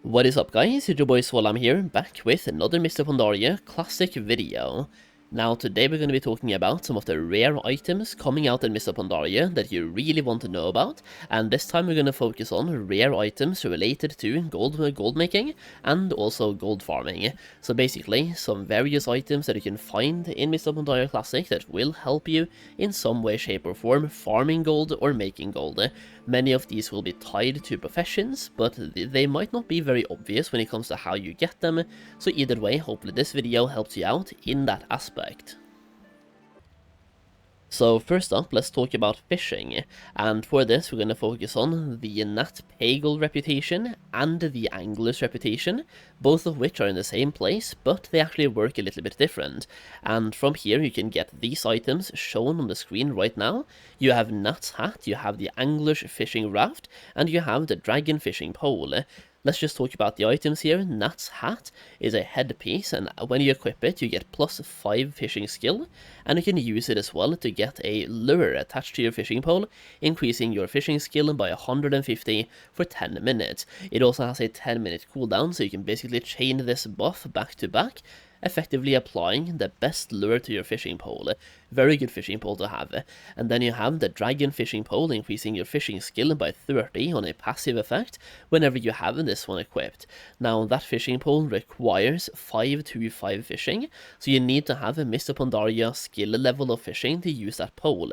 What is up guys, it's your boy Solheim here, back with another Mists of Pandaria Classic video. Now today we're going to be talking about some of the rare items coming out in Mists of Pandaria that you really want to know about, and this time we're going to focus on rare items related to gold making and also gold farming. So basically some various items that you can find in Mists of Pandaria Classic that will help you in some way, shape or form farming gold or making gold. Many of these will be tied to professions, but they might not be very obvious when it comes to how you get them, so either way, hopefully this video helps you out in that aspect. So first up, let's talk about fishing, and for this we're going to focus on the Nat Pagal reputation and the Angler's reputation, both of which are in the same place, but they actually work a little bit different. And from here you can get these items shown on the screen right now. You have Nat's hat, you have the Angler's fishing raft, and you have the Dragon fishing pole. Let's just talk about the items here. Nat's hat is a headpiece, and when you equip it, you get +5 fishing skill, and you can use it as well to get a lure attached to your fishing pole, increasing your fishing skill by 150 for 10 minutes. It also has a 10-minute cooldown, so you can basically chain this buff back to back, effectively applying the best lure to your fishing pole. Very good fishing pole to have. And then you have the Dragon fishing pole, increasing your fishing skill by 30 on a passive effect whenever you have this one equipped. Now that fishing pole requires 5-5 fishing, so you need to have a Mists of Pandaria skill level of fishing to use that pole.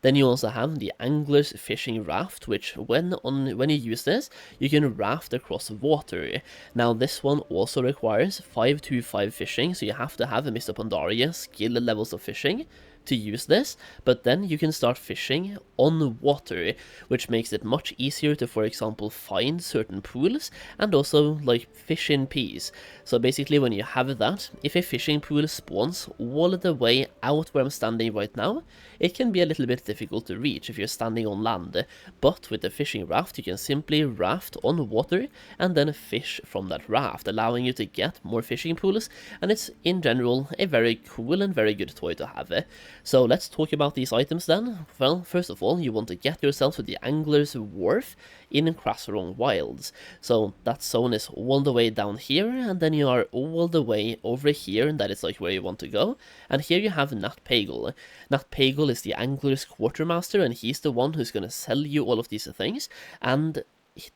Then you also have the Angler's fishing raft, which when you use this, you can raft across water. Now this one also requires 5-5 fishing, so you have to have a Mists of Pandaria skill levels of fishing to use this, but then you can start fishing on water, which makes it much easier to, for example, find certain pools and also like fish in peace. So basically when you have that, if a fishing pool spawns all the way out where I'm standing right now, it can be a little bit difficult to reach if you're standing on land, but with the fishing raft you can simply raft on water and then fish from that raft, allowing you to get more fishing pools, and it's in general a very cool and very good toy to have. So let's talk about these items then. Well, first of all, you want to get yourself to the Angler's Wharf in Krasserong Wilds. So that zone is all the way down here, and then you are all the way over here, and that is like where you want to go. And here you have Nat Pagal. Nat Pagal is the Angler's Quartermaster, and he's the one who's going to sell you all of these things, and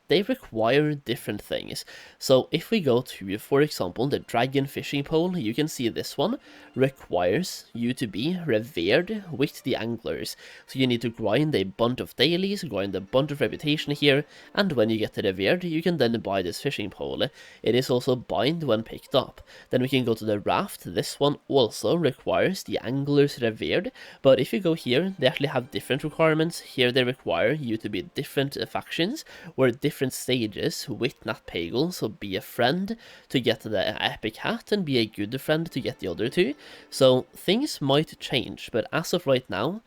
they require different things. So if we go to, for example, the Dragon fishing pole, you can see this one requires you to be revered with the anglers. So you need to grind a bunch of dailies, grind a bunch of reputation here, and when you get to revered, you can then buy this fishing pole. It is also bind when picked up. Then we can go to the raft. This one also requires the anglers revered, but if you go here, they actually have different requirements. Here they require you to be different factions, or different stages with Nat Pagal, so be a friend to get the epic hat and be a good friend to get the other two. So things might change, but as of right now,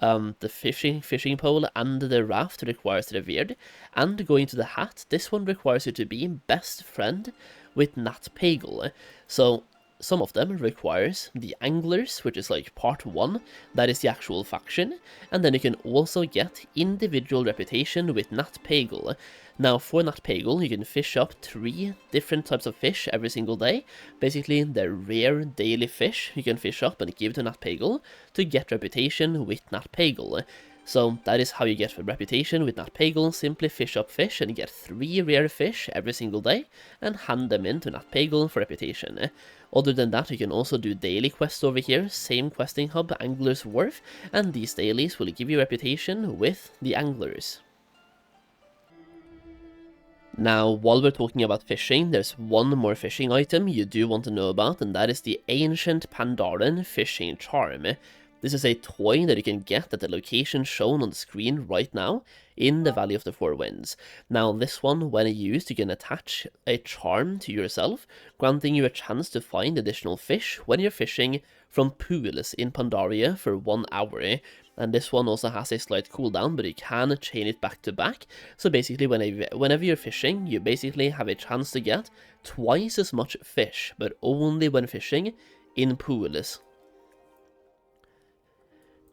the fishing pole and the raft requires revered, and going to the hat, this one requires you to be best friend with Nat Pagal. So some of them requires the Anglers, which is like part 1, that is the actual faction, and then you can also get individual reputation with Nat Pagal. Now for Nat Pagal, you can fish up 3 different types of fish every single day. Basically the rare daily fish you can fish up and give to Nat Pagal to get reputation with Nat Pagal. So that is how you get reputation with Nat Pagal. Simply fish up fish and get 3 rare fish every single day and hand them in to Nat Pagal for reputation. Other than that, you can also do daily quests over here, same questing hub, Angler's Wharf, and these dailies will give you reputation with the anglers. Now, while we're talking about fishing, there's one more fishing item you do want to know about, and that is the Ancient Pandaren Fishing Charm. This is a toy that you can get at the location shown on the screen right now in the Valley of the Four Winds. Now this one, when used, you can attach a charm to yourself, granting you a chance to find additional fish when you're fishing from pools in Pandaria for 1 hour. And this one also has a slight cooldown, but you can chain it back to back. So basically whenever you're fishing, you basically have a chance to get twice as much fish, but only when fishing in pools.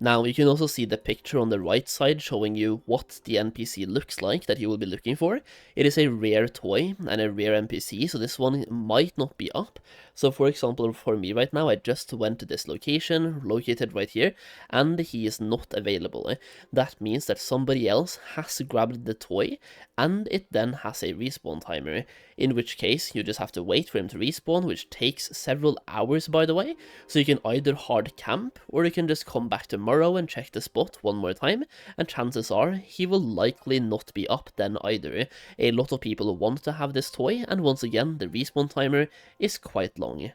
Now you can also see the picture on the right side showing you what the NPC looks like that you will be looking for. It is a rare toy and a rare NPC, so this one might not be up. So for example, for me right now, I just went to this location, located right here, and he is not available. That means that somebody else has grabbed the toy, and it then has a respawn timer, in which case you just have to wait for him to respawn, which takes several hours by the way, so you can either hard camp, or you can just come back tomorrow and check the spot one more time, and chances are he will likely not be up then either. A lot of people want to have this toy, and once again the respawn timer is quite long.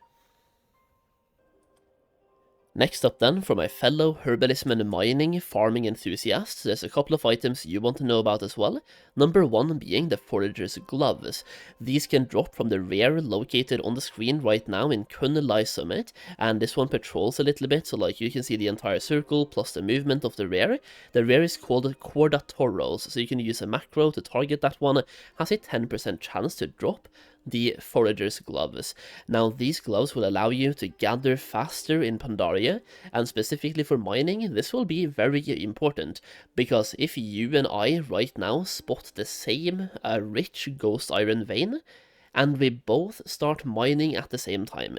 Next up then, for my fellow Herbalism and Mining farming enthusiasts, there's a couple of items you want to know about as well. Number one being the Forager's Gloves. These can drop from the rare located on the screen right now in Kunnelai Summit, and this one patrols a little bit, so like you can see the entire circle plus the movement of the rare. The rare is called Cordatoros, so you can use a macro to target that one. Has a 10% chance to drop the Forager's Gloves. Now these gloves will allow you to gather faster in Pandaria, and specifically for mining this will be very important, because if you and I right now spot the same rich ghost iron vein, and we both start mining at the same time,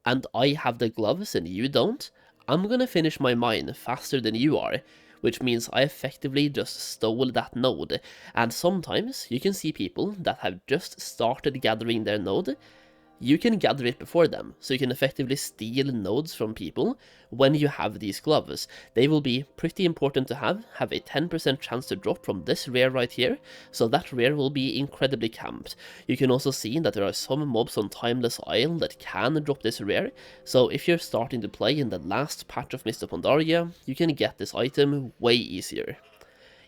and I have the gloves and you don't, I'm gonna finish my mine faster than you are, which means I effectively just stole that node. And sometimes you can see people that have just started gathering their node. You can gather it before them, so you can effectively steal nodes from people when you have these gloves. They will be pretty important to have a 10% chance to drop from this rare right here, so that rare will be incredibly camped. You can also see that there are some mobs on Timeless Isle that can drop this rare, so if you're starting to play in the last patch of Mists of Pandaria, you can get this item way easier.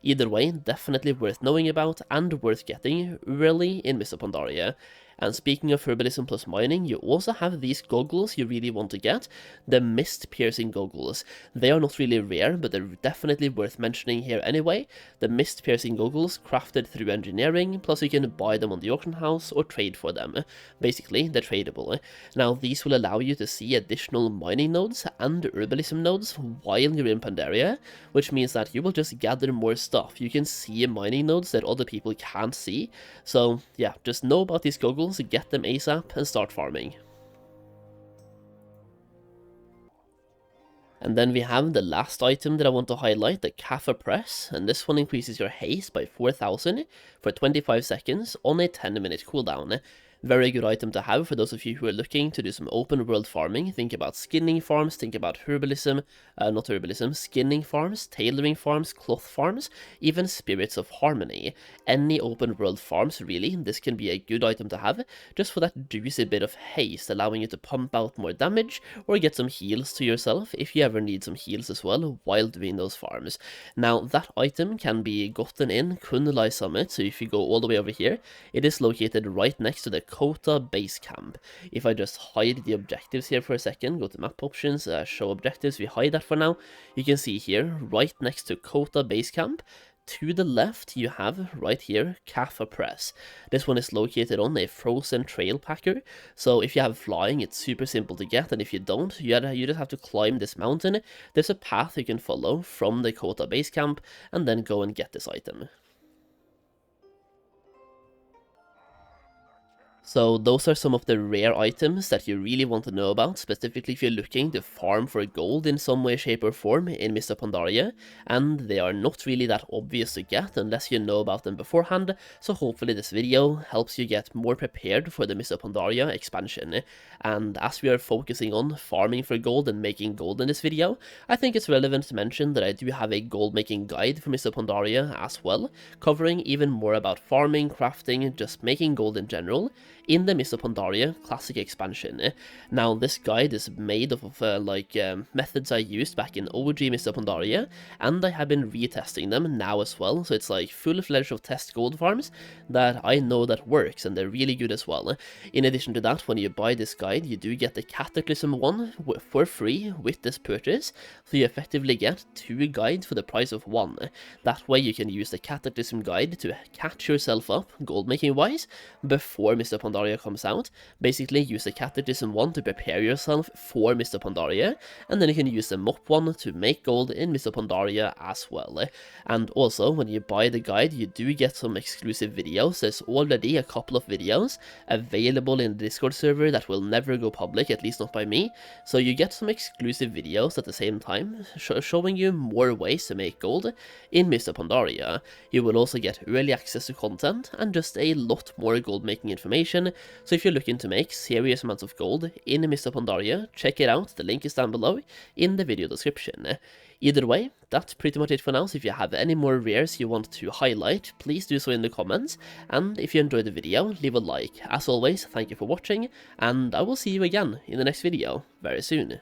Either way, definitely worth knowing about and worth getting early in Mists of Pandaria. And speaking of Herbalism plus mining, you also have these goggles you really want to get, the Mist Piercing Goggles. They are not really rare, but they're definitely worth mentioning here anyway. The Mist Piercing Goggles crafted through engineering, plus you can buy them on the auction house or trade for them. Basically, they're tradable. Now, these will allow you to see additional mining nodes and Herbalism nodes while you're in Pandaria, which means that you will just gather more stuff. You can see mining nodes that other people can't see. So yeah, just know about these goggles, get them ASAP, and start farming. And then we have the last item that I want to highlight, the CFA Press, and this one increases your haste by 4000 for 25 seconds on a 10-minute cooldown. Very good item to have for those of you who are looking to do some open world farming. Think about skinning farms, think about skinning farms, tailoring farms, cloth farms, even spirits of harmony. Any open world farms really, this can be a good item to have, just for that juicy bit of haste, allowing you to pump out more damage, or get some heals to yourself if you ever need some heals as well while doing those farms. Now that item can be gotten in Kunnelai Summit, so if you go all the way over here, it is located right next to the Kota base camp. If I just hide the objectives here for a second, go to map options, show objectives, we hide that for now. You can see here, right next to Kota base camp, to the left you have, right here, CFA Press. This one is located on a frozen trail packer, so if you have flying it's super simple to get, and if you don't, you just have to climb this mountain. There's a path you can follow from the Kota base camp, and then go and get this item. So those are some of the rare items that you really want to know about, specifically if you're looking to farm for gold in some way, shape or form in Mists of Pandaria, and they are not really that obvious to get unless you know about them beforehand, so hopefully this video helps you get more prepared for the Mists of Pandaria expansion. And as we are focusing on farming for gold and making gold in this video, I think it's relevant to mention that I do have a gold making guide for Mists of Pandaria as well, covering even more about farming, crafting, just making gold in general, in the Mists of Pandaria Classic expansion. Now this guide is made of methods I used back in OG Mists of Pandaria, and I have been retesting them now as well, so it's like full-fledged of test gold farms that I know that works, and they're really good as well. In addition to that, when you buy this guide, you do get the Cataclysm one for free with this purchase, so you effectively get 2 guides for the price of 1. That way you can use the Cataclysm guide to catch yourself up gold making wise before Mists of Pandaria Pandaria comes out, basically use the Cataclysm one to prepare yourself for Mists of Pandaria, and then you can use the Mop one to make gold in Mists of Pandaria as well. And also, when you buy the guide, you do get some exclusive videos. There's already a couple of videos available in the Discord server that will never go public, at least not by me, so you get some exclusive videos at the same time, showing you more ways to make gold in Mists of Pandaria. You will also get early access to content, and just a lot more gold making information, so if you're looking to make serious amounts of gold in Mists of Pandaria, check it out, the link is down below in the video description. Either way, that's pretty much it for now, so if you have any more rares you want to highlight, please do so in the comments, and if you enjoyed the video, leave a like. As always, thank you for watching, and I will see you again in the next video very soon.